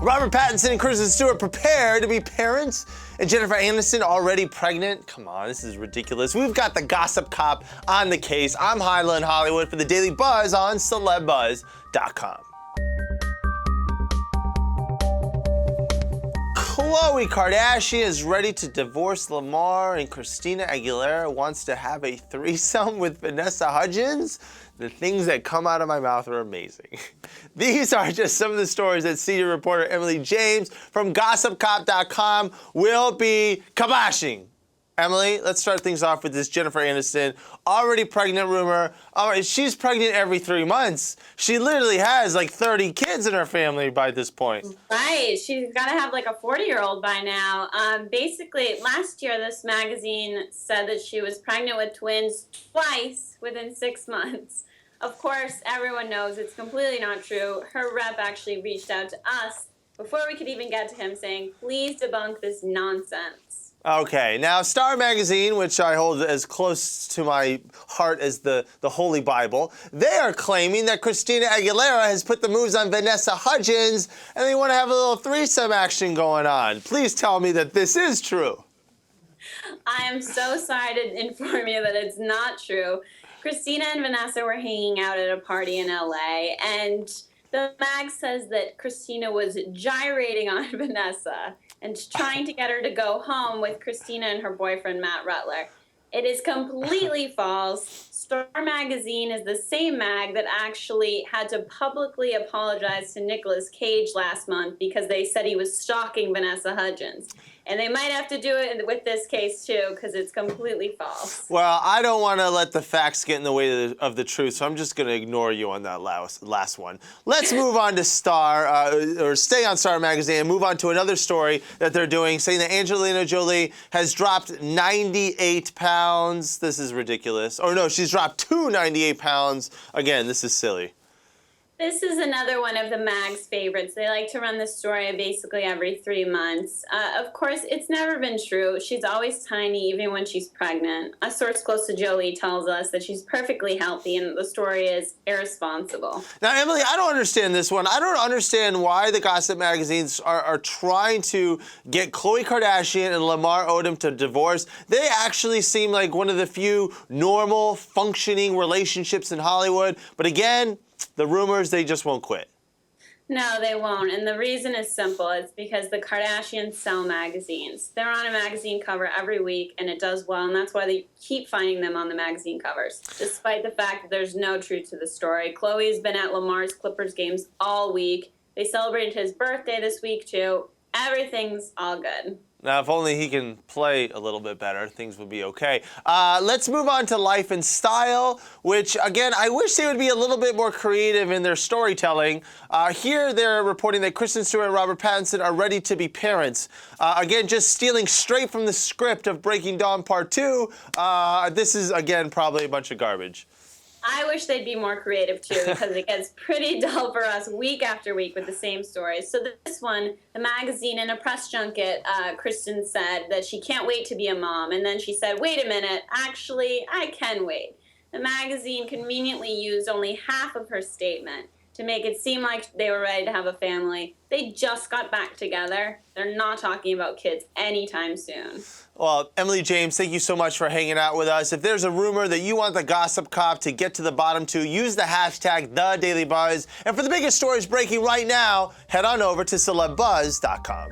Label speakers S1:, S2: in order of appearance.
S1: Robert Pattinson and Kristen Stewart prepare to be parents, and Jennifer Aniston already pregnant? Come on, this is ridiculous. We've got the gossip cop on the case. I'm Hyla in Hollywood for the Daily Buzz on CELEBUZZ.com. Khloe Kardashian is ready to divorce Lamar, and Christina Aguilera wants to have a threesome with Vanessa Hudgens. The things that come out of my mouth are amazing. These are just some of the stories that senior reporter Emily James from GossipCop.com will be kabashing. Emily, let's start things off with this Jennifer Aniston already pregnant rumor. She's pregnant every 3 months. She literally has like 30 kids in her family by this point.
S2: Right. She's got to have like a 40-year-old by now. Basically, last year, this magazine said that she was pregnant with twins twice within 6 months. Of course, everyone knows it's completely not true. Her rep actually reached out to us before we could even get to him saying, please debunk this nonsense.
S1: Okay, now Star Magazine, which I hold as close to my heart as the Holy Bible, they are claiming that Christina Aguilera has put the moves on Vanessa Hudgens and they want to have a little threesome action going on. Please tell me that this is true.
S2: I am so sorry to inform you that it's not true. Christina and Vanessa were hanging out at a party in LA, and the mag says that Christina was gyrating on Vanessa and trying to get her to go home with Christina and her boyfriend, Matt Rutler. It is completely false. Star Magazine is the same mag that actually had to publicly apologize to Nicolas Cage last month because they said he was stalking Vanessa Hudgens. And they might have to do it with this case, too, because it's completely false.
S1: Well, I don't want to let the facts get in the way of the truth, so I'm just going to ignore you on that last one. Let's move on to or stay on Star Magazine and move on to another story that they're doing, saying that Angelina Jolie has dropped 98 pounds. This is ridiculous. Or no, she's dropped to 98 pounds. Again, this is silly.
S2: This is another one of the mag's favorites. They like to run this story basically every 3 months. Of course, it's never been true. She's always tiny, even when she's pregnant. A source close to Jolie tells us that she's perfectly healthy, and the story is irresponsible.
S1: Now, Emily, I don't understand this one. I don't understand why the gossip magazines are trying to get Khloe Kardashian and Lamar Odom to divorce. They actually seem like one of the few normal, functioning relationships in Hollywood. But again, the rumors, they just won't quit.
S2: No, they won't. And the reason is simple. It's because the Kardashians sell magazines. They're on a magazine cover every week, and it does well, and that's why they keep finding them on the magazine covers, despite the fact that there's no truth to the story. Khloe's been at Lamar's Clippers games all week. They celebrated his birthday this week, too. Everything's all good.
S1: Now, if only he can play a little bit better, things would be okay. Let's move on to Life and Style, which, again, I wish they would be a little bit more creative in their storytelling. Here, they're reporting that Kristen Stewart and Robert Pattinson are ready to be parents. Again, just stealing straight from the script of Breaking Dawn Part 2. This is, again, probably a bunch of garbage.
S2: I wish they'd be more creative, too, because it gets pretty dull for us week after week with the same stories. So this one, the magazine, in a press junket, Kristen said that she can't wait to be a mom. And then she said, wait a minute, actually, I can wait. The magazine conveniently used only half of her statement to make it seem like they were ready to have a family. They just got back together. They're not talking about kids anytime soon.
S1: Well, Emily James, thank you so much for hanging out with us. If there's a rumor that you want the Gossip Cop to get to the bottom to, use the hashtag #TheDailyBuzz. And for the biggest stories breaking right now, head on over to CelebBuzz.com.